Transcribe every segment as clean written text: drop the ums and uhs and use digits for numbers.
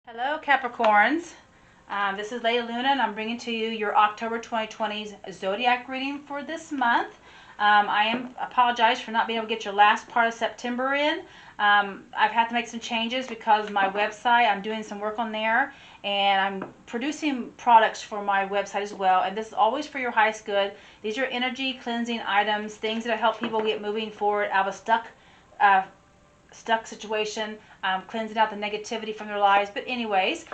Hello Capricorns, this is Lady Luna and I'm bringing to you your October 2020's Zodiac reading for this month. I apologize for not being able to get your last part of September in. I've had to make some changes because my website, I'm doing some work on there and I'm producing products for my website as well, and this is always for your highest good. These are energy cleansing items, things that help people get moving forward out of a stuck situation, cleansing out the negativity from their lives. But anyways,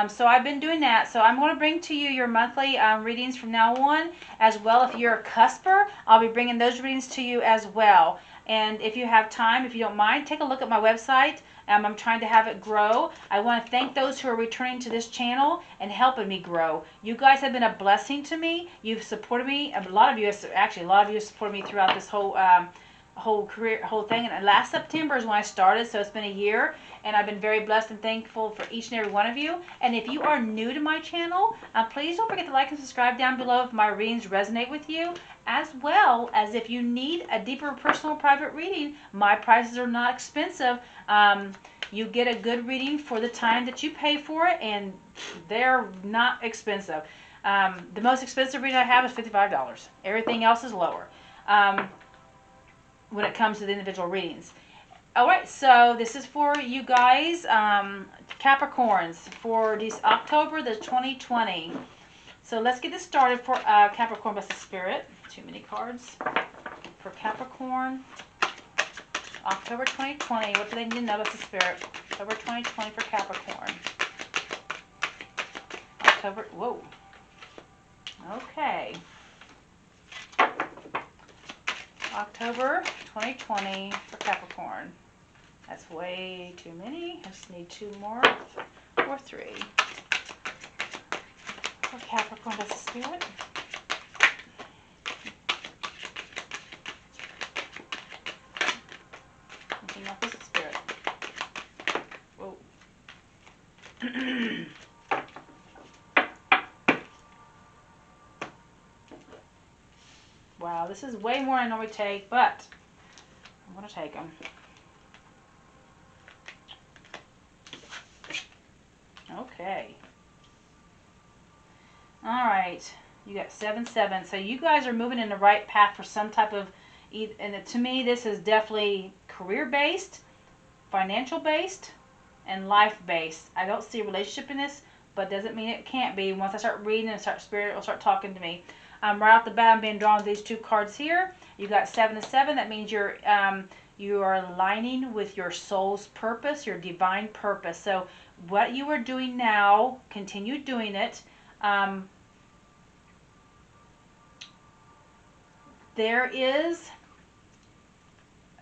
so I've been doing that. So I'm going to bring to you your monthly readings from now on as well. If you're a cusper, I'll be bringing those readings to you as well. And if you have time, if you don't mind, take a look at my website. I'm trying to have it grow. I want to thank those who are returning to this channel and helping me grow. You guys have been a blessing to me. You've supported me. A lot of you have supported me throughout this whole whole thing. And last September is when I started, so it's been a year, and I've been very blessed and thankful for each and every one of you. And if you are new to my channel, please don't forget to like and subscribe down below if my readings resonate with you, as well as if you need a deeper personal private reading. My prices are not expensive. You get a good reading for the time that you pay for it, and they're not expensive. The most expensive reading I have is $55. Everything else is lower when it comes to the individual readings. Alright, so this is for you guys, Capricorns, for this October the 2020. So let's get this started for Capricorn by the Spirit. Too many cards. For Capricorn, October 2020. What do they need to know about the Spirit? October 2020 for Capricorn. October, whoa. Okay. October 2020 for Capricorn. That's way too many. I just need two more or three. For Capricorn, that's the Spirit. Anything else is the Spirit. Whoa. Wow, this is way more than I normally take, but I'm going to take them. Okay. Alright, you got 7-7. So you guys are moving in the right path for some type of, and to me this is definitely career-based, financial-based, and life-based. I don't see a relationship in this, but doesn't mean it can't be. Once I start reading and Spirit will start talking to me. Right off the bat, I'm being drawn to these two cards here. You got 7-7. That means you are aligning with your soul's purpose, your divine purpose. So what you are doing now, continue doing it. There is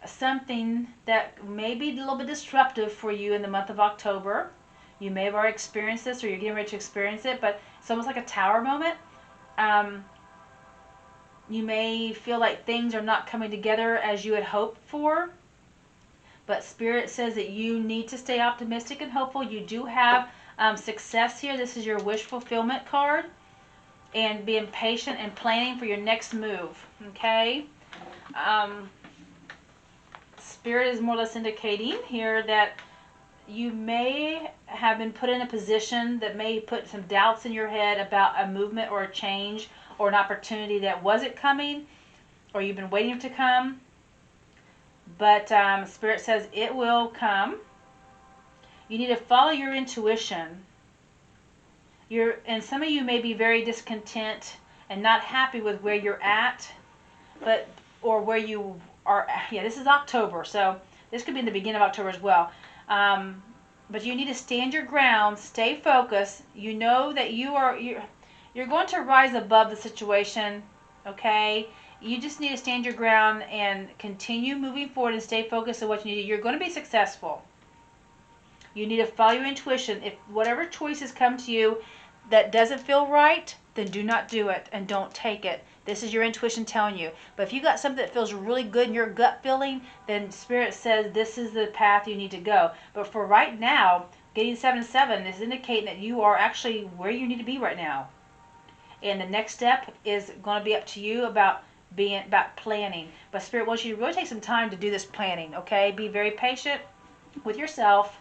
something that may be a little bit disruptive for you in the month of October. You may have already experienced this, or you're getting ready to experience it, but it's almost like a tower moment. You may feel like things are not coming together as you had hoped for, but Spirit says that you need to stay optimistic and hopeful. You do have success here. This is your wish fulfillment card, and being patient and planning for your next move. Okay. Spirit is more or less indicating here that you may have been put in a position that may put some doubts in your head about a movement or a change or an opportunity that wasn't coming, or you've been waiting to come. But Spirit says it will come. You need to follow your intuition. And some of you may be very discontent and not happy with where you're at, or where you are. Yeah, this is October, so this could be in the beginning of October as well. But you need to stand your ground, stay focused. You know that you're going to rise above the situation, okay? You just need to stand your ground and continue moving forward and stay focused on what you need to do. You're going to be successful. You need to follow your intuition. If whatever choices come to you that doesn't feel right, then do not do it and don't take it. This is your intuition telling you. But if you got something that feels really good in your gut feeling, then Spirit says this is the path you need to go. But for right now, getting 7-7 is indicating that you are actually where you need to be right now. And the next step is going to be up to you about planning. But Spirit wants you to really take some time to do this planning, okay? Be very patient with yourself.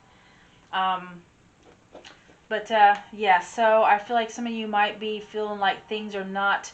But yeah, so I feel like some of you might be feeling like things are not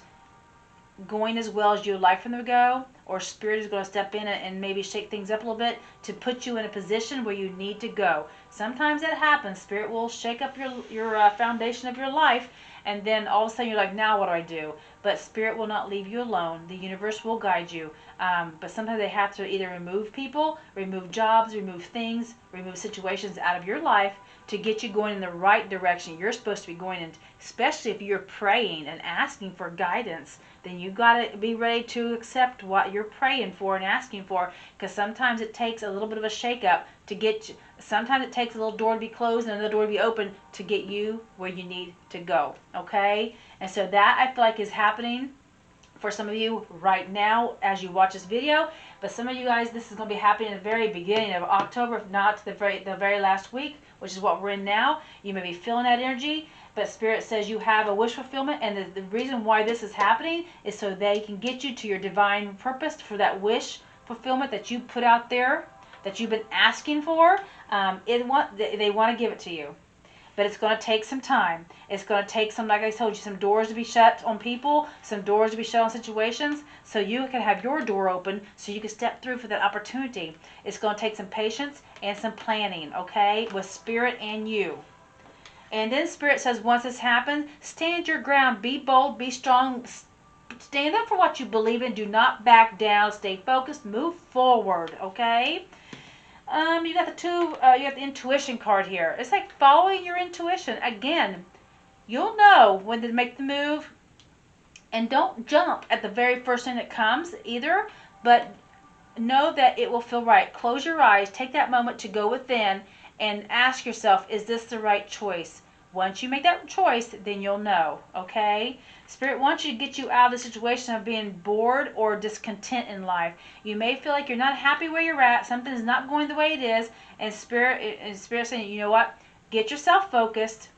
going as well as you would like for them to go, or Spirit is going to step in and maybe shake things up a little bit to put you in a position where you need to go. Sometimes that happens. Spirit will shake up your foundation of your life, and then all of a sudden you're like, now what do I do? But Spirit will not leave you alone. The universe will guide you. But sometimes they have to either remove people, remove jobs, remove things, remove situations out of your life to get you going in the right direction you're supposed to be going in. Especially if you're praying and asking for guidance, then you got to be ready to accept what you're praying for and asking for, because sometimes it takes a little bit of a shake-up to get you. Sometimes it takes a little door to be closed and another door to be open to get you where you need to go, okay? And so that, I feel like, is happening for some of you right now as you watch this video. But some of you guys, this is going to be happening at the very beginning of October, if not the very last week, which is what we're in now. You may be feeling that energy, but Spirit says you have a wish fulfillment, and the reason why this is happening is so they can get you to your divine purpose for that wish fulfillment that you put out there, that you've been asking for. They want to give it to you. But it's going to take some time. It's going to take some, like I told you, some doors to be shut on people, some doors to be shut on situations, so you can have your door open so you can step through for that opportunity. It's going to take some patience and some planning, okay, with Spirit and you. And then Spirit says once this happens, stand your ground, be bold, be strong, stand up for what you believe in, do not back down, stay focused, move forward, okay? You got you got the intuition card here. It's like following your intuition. Again, you'll know when to make the move, and don't jump at the very first thing that comes either, but know that it will feel right. Close your eyes, take that moment to go within and ask yourself, is this the right choice? Once you make that choice, then you'll know, okay? Spirit wants you to get you out of the situation of being bored or discontent in life. You may feel like you're not happy where you're at, something's not going the way it is, and Spirit saying, you know what? Get yourself focused,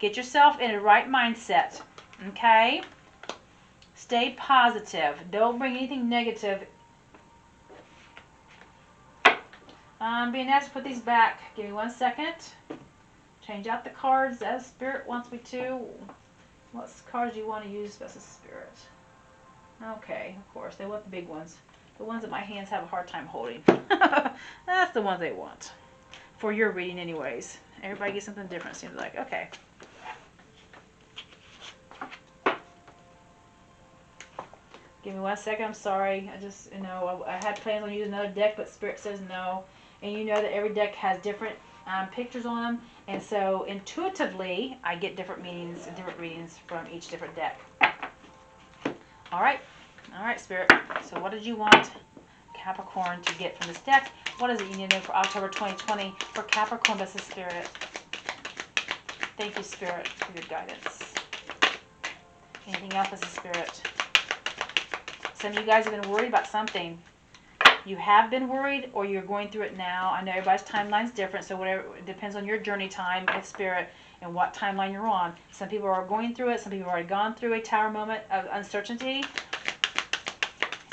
get yourself in the right mindset, okay? Stay positive. Don't bring anything negative. Being asked to put these back. Give me 1 second. Change out the cards as Spirit wants me to. What cards do you want to use as a Spirit? Okay, of course. They want the big ones. The ones that my hands have a hard time holding. That's the ones they want. For your reading anyways. Everybody gets something different, seems like. Okay. Give me 1 second. I'm sorry. I just, I had plans on using another deck, but Spirit says no. And you know that every deck has different pictures on them. And so intuitively, I get different meanings and different readings from each different deck. All right, Spirit. So what did you want Capricorn to get from this deck? What is it you need to know for October 2020 for Capricorn? This is Spirit. Thank you, Spirit, for your guidance. Anything else as a Spirit? Some of you guys have been worried about something. You have been worried, or you're going through it now. I know everybody's timeline's different, so whatever, it depends on your journey time with Spirit and what timeline you're on. Some people are going through it. Some people have already gone through a tower moment of uncertainty.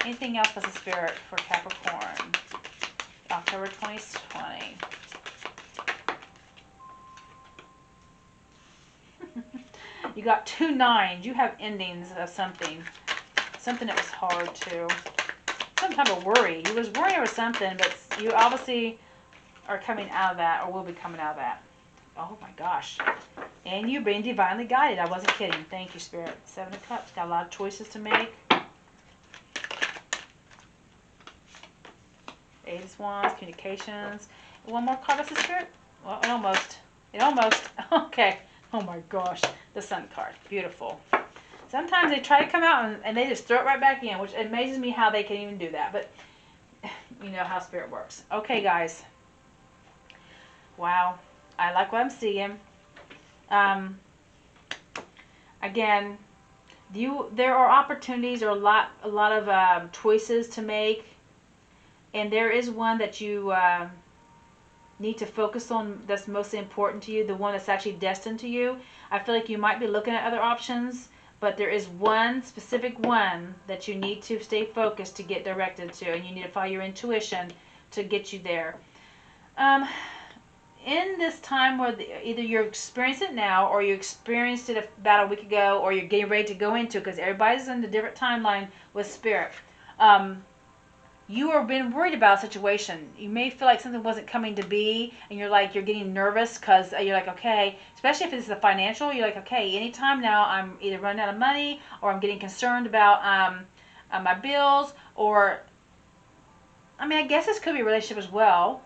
Anything else as a Spirit for Capricorn? October 2020. You got 2 9s. You have endings of something. Something that was hard too. Some type of worry. You was worrying over something, but you obviously are coming out of that, or will be coming out of that. Oh my gosh. And you're being divinely guided. I wasn't kidding. Thank you, Spirit. 7 of Cups. Got a lot of choices to make. 8 of Wands. Communications. One more card, that's the Spirit. Well, it almost. Okay. Oh my gosh. The Sun card. Beautiful. Sometimes they try to come out and they just throw it right back in, which amazes me how they can even do that. But you know how Spirit works. Okay, guys. Wow. I like what I'm seeing. Again, there are opportunities or a lot of choices to make, and there is one that you need to focus on that's mostly important to you, the one that's actually destined to you. I feel like you might be looking at other options, but there is one specific one that you need to stay focused to get directed to, and you need to follow your intuition to get you there. in this time where either you're experiencing it now, or you experienced it about a week ago, or you're getting ready to go into, because everybody's in a different timeline with spirit. You are being worried about a situation. You may feel like something wasn't coming to be, and you're getting nervous because you're like, okay, especially if it's the financial, you're like, okay, anytime now I'm either running out of money, or I'm getting concerned about my bills, or, I mean, I guess this could be a relationship as well.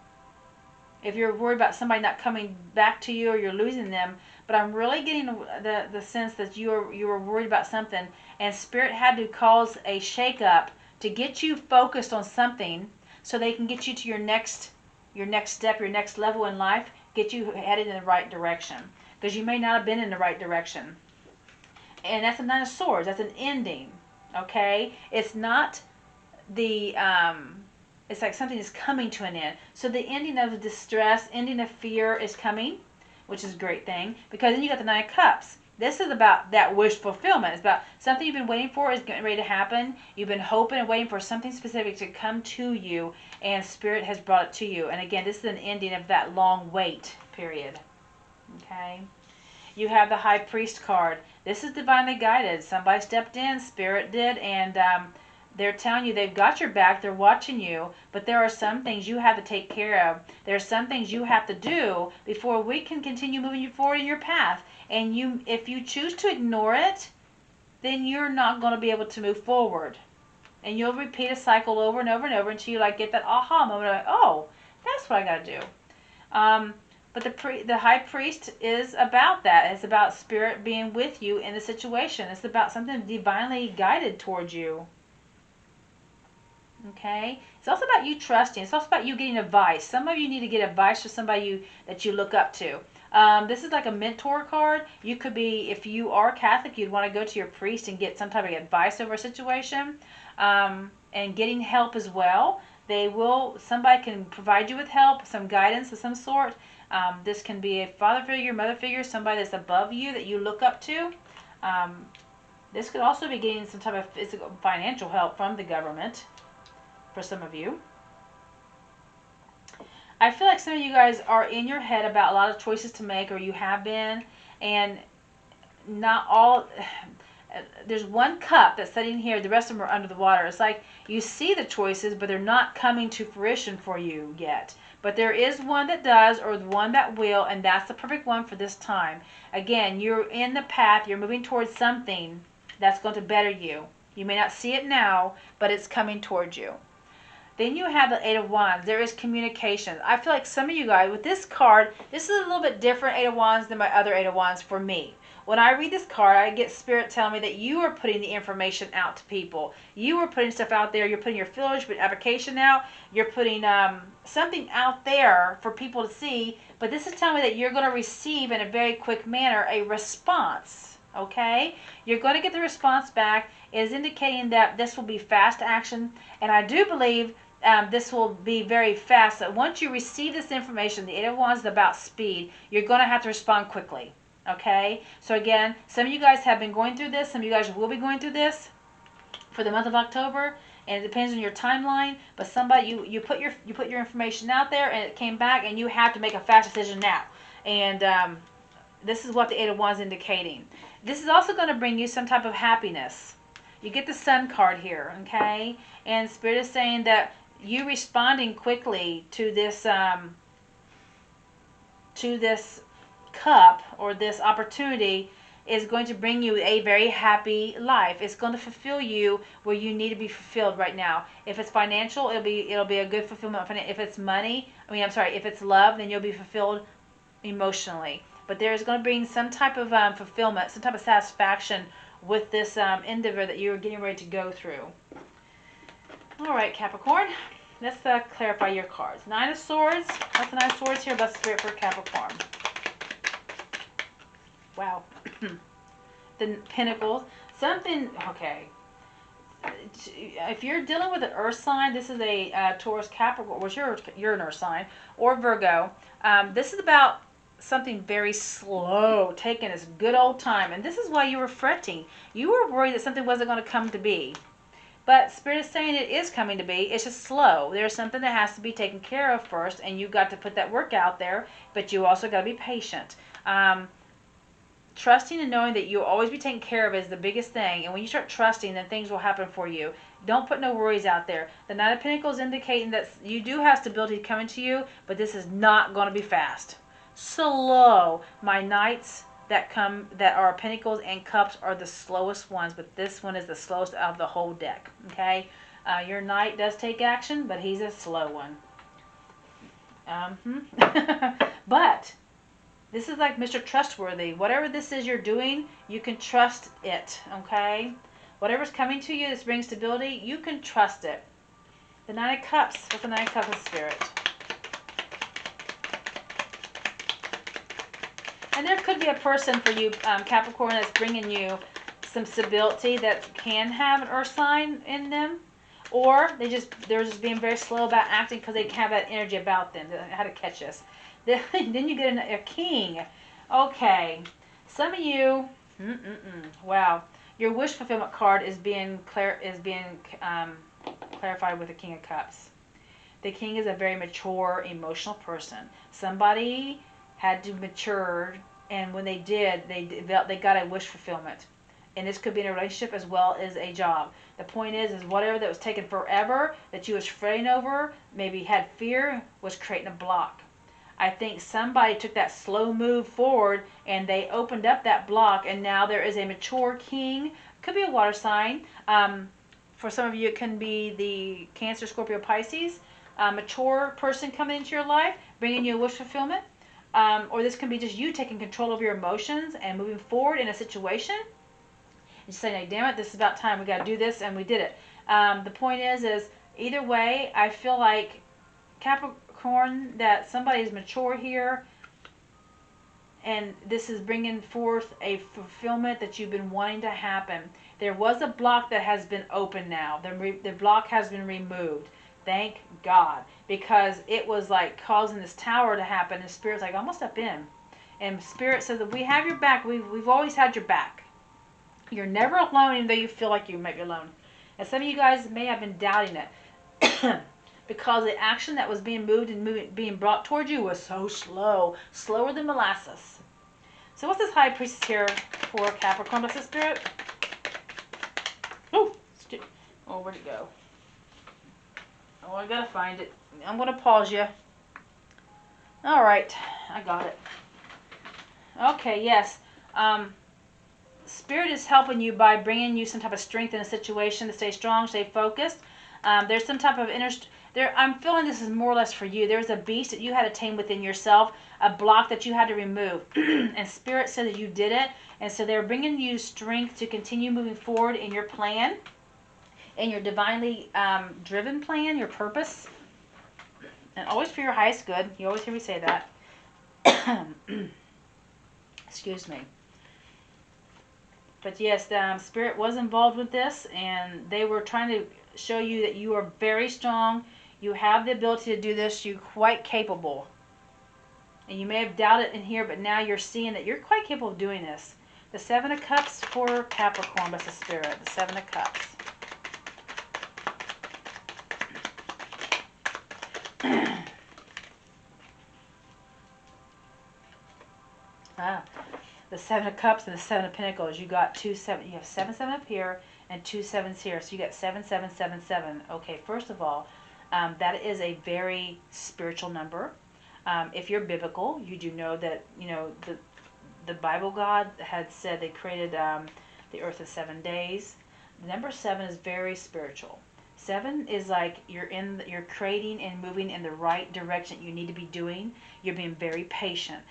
If you're worried about somebody not coming back to you, or you're losing them. But I'm really getting the sense that you were worried about something, and Spirit had to cause a shake-up to get you focused on something, so they can get you to your next step, your next level in life, get you headed in the right direction. Because you may not have been in the right direction. And that's a Nine of Swords. That's an ending. Okay? It's not the... it's like something is coming to an end. So the ending of distress, ending of fear is coming, which is a great thing. Because then you got the Nine of Cups. This is about that wish fulfillment. It's about something you've been waiting for is getting ready to happen. You've been hoping and waiting for something specific to come to you, and Spirit has brought it to you. And again, this is an ending of that long wait period. Okay? You have the High Priest card. This is divinely guided. Somebody stepped in, Spirit did, and they're telling you they've got your back, they're watching you, but there are some things you have to take care of. There are some things you have to do before we can continue moving you forward in your path. And if you choose to ignore it, then you're not going to be able to move forward. And you'll repeat a cycle over and over and over until you get that aha moment of, oh, that's what I got to do. But the High Priest is about that. It's about Spirit being with you in the situation. It's about something divinely guided towards you. Okay? It's also about you trusting. It's also about you getting advice. Some of you need to get advice from somebody that you look up to. This is like a mentor card. You could be, if you are Catholic, you'd want to go to your priest and get some type of advice over a situation. And getting help as well. Somebody can provide you with help, some guidance of some sort. This can be a father figure, mother figure, somebody that's above you that you look up to. This could also be getting some type of physical, financial help from the government for some of you. I feel like some of you guys are in your head about a lot of choices to make, or you have been, and not all. There's one cup that's sitting here, the rest of them are under the water. It's like you see the choices, but they're not coming to fruition for you yet. But there is one that does, or the one that will, and that's the perfect one for this time. Again, you're in the path, you're moving towards something that's going to better you. You may not see it now, but it's coming towards you. Then you have the Eight of Wands. There is communication. I feel like some of you guys, with this card, this is a little bit different Eight of Wands than my other Eight of Wands for me. When I read this card, I get Spirit telling me that you are putting the information out to people. You are putting stuff out there. You're putting your feelers, your application out. You're putting something out there for people to see. But this is telling me that you're going to receive in a very quick manner a response. Okay? You're going to get the response back. It is indicating that this will be fast action. And I do believe this will be very fast. So once you receive this information, the Eight of Wands is about speed. You're going to have to respond quickly. Okay? So again, some of you guys have been going through this. Some of you guys will be going through this for the month of October. And it depends on your timeline. But somebody, you put your information out there, and it came back, and you have to make a fast decision now. And this is what the Eight of Wands is indicating. This is also going to bring you some type of happiness. You get the Sun card here, okay? And Spirit is saying that you responding quickly to this cup, or this opportunity, is going to bring you a very happy life. It's going to fulfill you where you need to be fulfilled right now. If it's financial, it'll be a good fulfillment. If it's money, if it's love, then you'll be fulfilled emotionally. But there's going to bring some type of fulfillment, some type of satisfaction with this endeavor that you're getting ready to go through. All right, Capricorn, let's clarify your cards. Nine of Swords. What's the Nine of Swords here about Spirit for Capricorn? Wow. The Pentacles. Something, okay. If you're dealing with an earth sign, this is a Taurus, Capricorn, which you're an earth sign, or Virgo. This is about something very slow, taking its good old time. And this is why you were fretting. You were worried that something wasn't going to come to be. But Spirit is saying it is coming to be. It's just slow. There's something that has to be taken care of first, and you've got to put that work out there, but you also got to be patient. Trusting and knowing that you'll always be taken care of is the biggest thing. And when you start trusting, then things will happen for you. Don't put no worries out there. The Knight of Pentacles indicating that you do have stability coming to you, but this is not going to be fast. Slow. My Knights that are Pentacles and Cups are the slowest ones, but this one is the slowest out of the whole deck. Okay? Your Knight does take action, but he's a slow one. But this is like Mr. Trustworthy. Whatever this is you're doing, you can trust it, okay? Whatever's coming to you, this brings stability, you can trust it. The Nine of Cups. What's the Nine of Cups of Spirit? And there could be a person for you, Capricorn, that's bringing you some stability that can have an earth sign in them. Or they're just being very slow about acting because they have that energy about them. How to catch us. Then you get a king. Okay. Some of you, wow. Your wish fulfillment card is being clarified with the King of Cups. The King is a very mature, emotional person. Somebody had to mature, and when they did, they got a wish fulfillment. And this could be in a relationship as well as a job. The point is whatever that was taking forever, that you was fretting over, maybe had fear, was creating a block. I think somebody took that slow move forward and they opened up that block, and now there is a mature king. Could be a water sign. For some of you, it can be the Cancer, Scorpio, Pisces. Mature person coming into your life, bringing you a wish fulfillment. Or this can be just you taking control of your emotions and moving forward in a situation. And just saying, hey, damn it, this is about time. We got to do this, and we did it. The point is either way, I feel like Capricorn, that somebody is mature here, and this is bringing forth a fulfillment that you've been wanting to happen. There was a block that has been opened now. The block has been removed. Thank God, because it was like causing this tower to happen, and Spirit's like, almost up in. And Spirit says that we have your back. We've always had your back. You're never alone, even though you feel like you might be alone. And some of you guys may have been doubting it. Because the action that was being moved and being brought towards you was so slow. Slower than molasses. So what's this High Priestess here for Capricorn? Blessed Spirit? Oh, where'd it go? Oh, I gotta find it. I'm gonna pause you. Alright, I got it. Okay, yes. Spirit is helping you by bringing you some type of strength in a situation to stay strong, stay focused. There's some type of inner... I'm feeling this is more or less for you. There's a beast that you had to tame within yourself, a block that you had to remove. And Spirit said that you did it. And so they're bringing you strength to continue moving forward in your plan, in your divinely driven plan, your purpose. And always for your highest good. You always hear me say that. Excuse me. But yes, Spirit was involved with this, and they were trying to show you that you are very strong. You have the ability to do this. You're quite capable. And you may have doubted in here, but now you're seeing that you're quite capable of doing this. The Seven of Cups for Capricorn, that's the Spirit. The Seven of Cups. The Seven of Cups and the Seven of Pentacles. You got you have 7 up here and 2 7s here. So you got 7 7 7 7. Okay, first of all, that is a very spiritual number. If you're biblical, you do know that the Bible God had said they created the earth in 7 days. The number 7 is very spiritual. 7 is like you're creating and moving in the right direction you need to be doing. You're being very patient.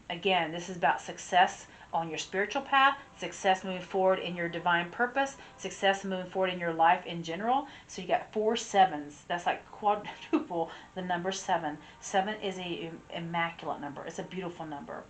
Again, this is about success on your spiritual path, success moving forward in your divine purpose, success moving forward in your life in general. So you got 4 7s. That's like quadruple the number 7. 7 is a immaculate number. It's a beautiful number.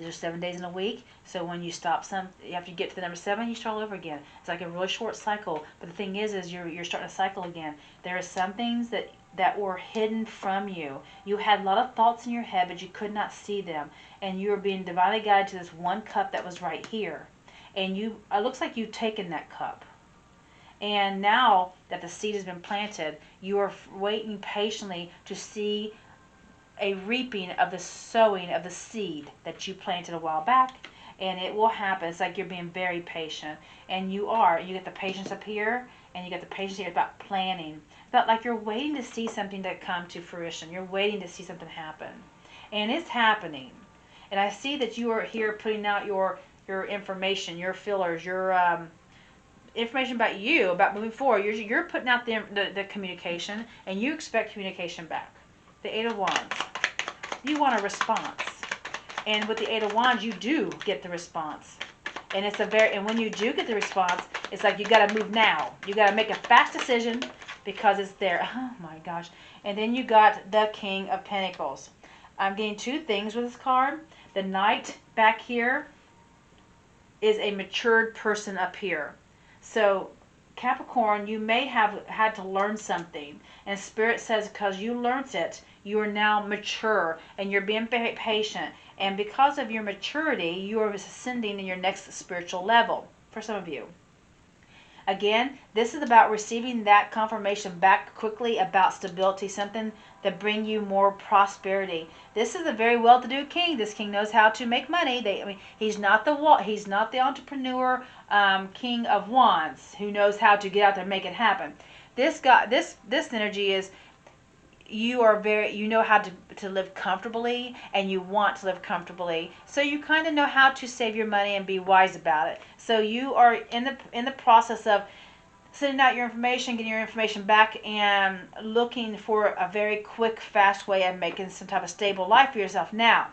There's 7 days in a week, so when you stop after you get to the number 7, you start all over again. It's like a really short cycle, but the thing is you're starting a cycle again. There are some things that were hidden from you. You had a lot of thoughts in your head, but you could not see them, and you were being divinely guided to this one cup that was right here. and it looks like you've taken that cup. And now that the seed has been planted, you are waiting patiently to see a reaping of the sowing of the seed that you planted a while back. And it will happen. It's like you're being very patient. And you are. You get the patience up here, and you get the patience here about planning. But like you're waiting to see something that come to fruition. You're waiting to see something happen. And it's happening. And I see that you are here putting out your information, your fillers, your information about you, about moving forward. You're putting out the communication, and you expect communication back. The Eight of Wands. You want a response. And with the Eight of Wands, you do get the response. And and when you do get the response, it's like you got to move now. You got to make a fast decision because it's there. Oh my gosh. And then you got the King of Pentacles. I'm getting two things with this card. The Knight back here is a matured person up here. So Capricorn, you may have had to learn something. And Spirit says because you learned it, you are now mature and you're being patient. And because of your maturity, you are ascending in your next spiritual level for some of you. Again, this is about receiving that confirmation back quickly about stability, something that bring you more prosperity. This is a very well-to-do king. This king knows how to make money. He's not the entrepreneur king of wands who knows how to get out there and make it happen. This energy is you know how to live comfortably, and you want to live comfortably. So you kind of know how to save your money and be wise about it. So you are in the process of sending out your information, getting your information back, and looking for a very quick, fast way of making some type of stable life for yourself. Now,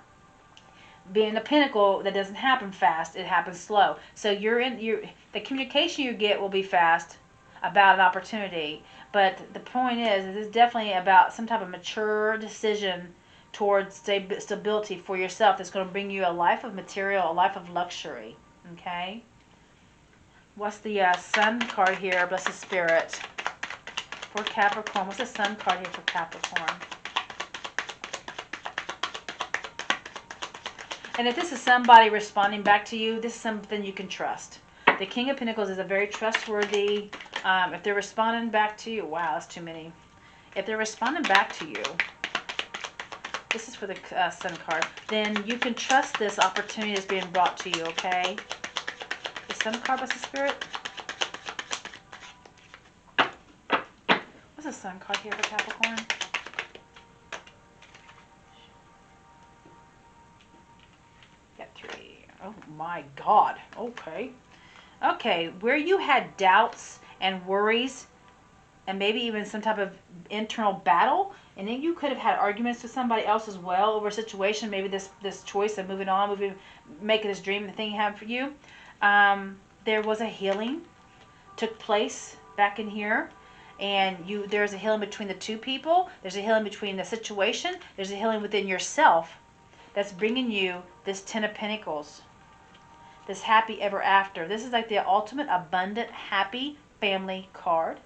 being a Pentacle, that doesn't happen fast, it happens slow. So the communication you get will be fast about an opportunity, but the point is it's definitely about some type of mature decision towards stability for yourself that's going to bring you a life of material, a life of luxury. Okay? What's the Sun card here? Blessed Spirit. For Capricorn. What's the Sun card here for Capricorn? And if this is somebody responding back to you, this is something you can trust. The King of Pentacles is a very trustworthy, if they're responding back to you, wow, that's too many. If they're responding back to you, this is for the Sun card, then you can trust this opportunity that's being brought to you, okay? The Sun card, what's the Spirit? What's the Sun card here for Capricorn? Got 3. Oh my God. Okay. Okay, where you had doubts and worries and maybe even some type of internal battle, and then you could have had arguments with somebody else as well over a situation, maybe this choice of moving on, making this dream the thing you have for you. There was a healing took place back in here, and there's a healing between the two people. There's a healing between the situation. There's a healing within yourself that's bringing you this 10 of Pentacles, this happy ever after. This is like the ultimate abundant happy family card.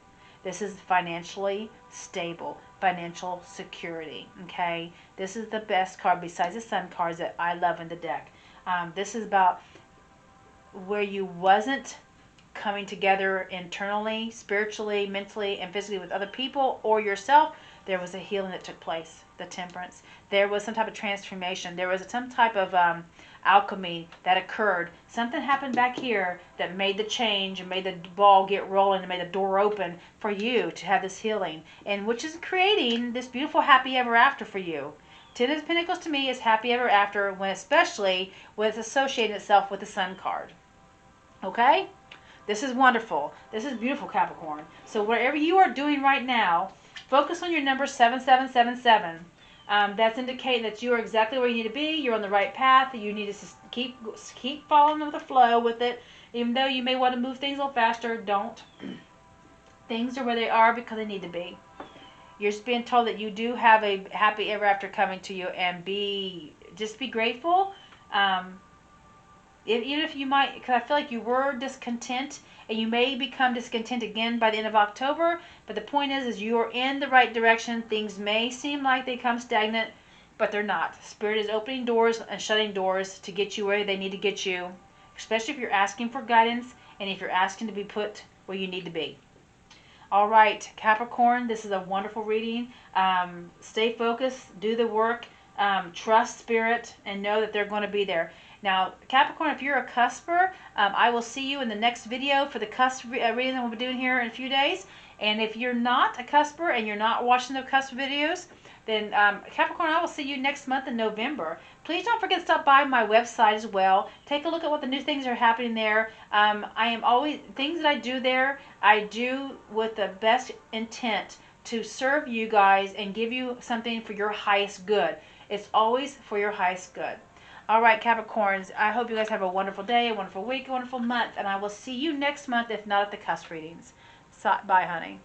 This is financially stable, financial security. Okay, this is the best card besides the Sun cards that I love in the deck. This is about where you wasn't coming together internally, spiritually, mentally, and physically with other people or yourself. There was a healing that took place, the Temperance. There was some type of transformation. There was some type of alchemy that occurred. Something happened back here that made the change and made the ball get rolling and made the door open for you to have this healing, and which is creating this beautiful happy ever after for you. 10 of Pentacles to me is happy ever after, when especially when it's associating itself with the Sun card. Okay? This is wonderful. This is beautiful, Capricorn. So whatever you are doing right now, focus on your number 7777. That's indicating that you are exactly where you need to be. You're on the right path. You need to keep following with the flow with it. Even though you may want to move things a little faster, don't. Things are where they are because they need to be. You're just being told that you do have a happy ever after coming to you, and just be grateful. Even if you might, because I feel like you were discontent, and you may become discontent again by the end of October, but the point is you're in the right direction. Things may seem like they come stagnant, but they're not. Spirit is opening doors and shutting doors to get you where they need to get you. especially if you're asking for guidance and if you're asking to be put where you need to be. All right, Capricorn, this is a wonderful reading. Stay focused, do the work, trust Spirit, and know that they're going to be there. Now, Capricorn, if you're a cusper, I will see you in the next video for the cusp reading that we'll be doing here in a few days. And if you're not a cusper and you're not watching the cusp videos, then Capricorn, I will see you next month in November. Please don't forget to stop by my website as well. Take a look at what the new things are happening there. I am always, things that I do there, I do with the best intent to serve you guys and give you something for your highest good. It's always for your highest good. All right, Capricorns, I hope you guys have a wonderful day, a wonderful week, a wonderful month, and I will see you next month, if not at the cusp readings. So, bye, honey.